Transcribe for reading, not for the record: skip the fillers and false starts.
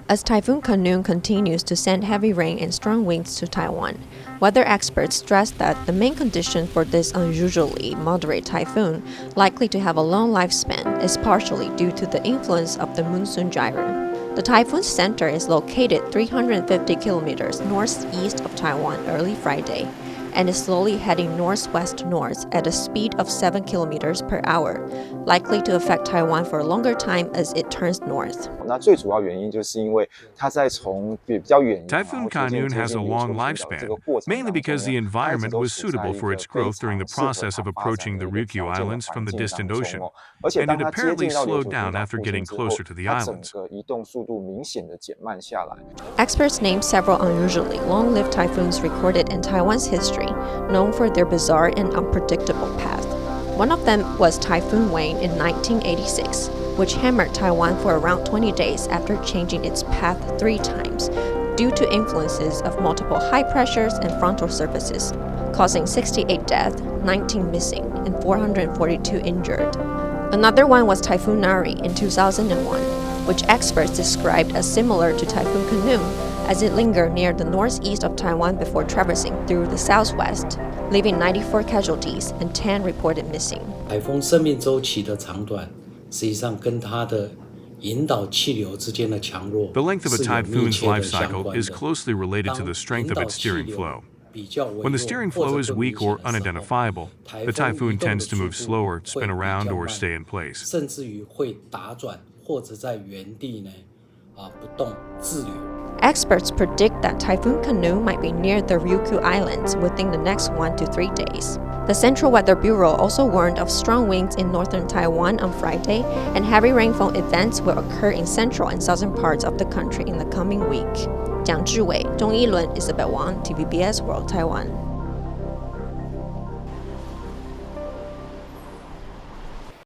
As Typhoon Khanun continues to send heavy rain and strong winds to Taiwan, weather experts stress that the main condition for this unusually moderate typhoon, likely to have a long lifespan, is partially due to the influence of the monsoon gyre. The typhoon's center is located 350 kilometers northeast of Taiwan early Friday, and is slowly heading northwest-north at a speed of 7 kilometers per hour, likely to affect Taiwan for a longer time as it turns north. Typhoon Khanun has a long lifespan, mainly because the environment was suitable for its growth during the process of approaching the Ryukyu Islands from the distant ocean, and it apparently slowed down after getting closer to the islands. Experts named several unusually long-lived typhoons recorded in Taiwan's history, known for their bizarre and unpredictable path. One of them was Typhoon Wayne in 1986, which hammered Taiwan for around 20 days after changing its path 3 times, due to influences of multiple high pressures and frontal surfaces, causing 68 deaths, 19 missing, and 442 injured. Another one was Typhoon Nari in 2001, which experts described as similar to Typhoon Khanun, as it lingered near the northeast of Taiwan before traversing through the southwest, leaving 94 casualties and 10 reported missing. 台风生命周期的长短，实际上跟它的引导气流之间的强弱 The length of a typhoon's life cycle is closely related to the strength of its steering flow. When the steering flow is weak or unidentifiable, the typhoon tends to move slower, spin around, or stay in place. 甚至于会打转或者在原地呢不动滞留。 Experts predict that Typhoon Khanun might be near the Ryukyu Islands within the next 1 to 3 days. The Central Weather Bureau also warned of strong winds in northern Taiwan on Friday, and heavy rainfall events will occur in central and southern parts of the country in the coming week. 蒋志伟、钟一伦、Isabel Wang, TVBS World Taiwan.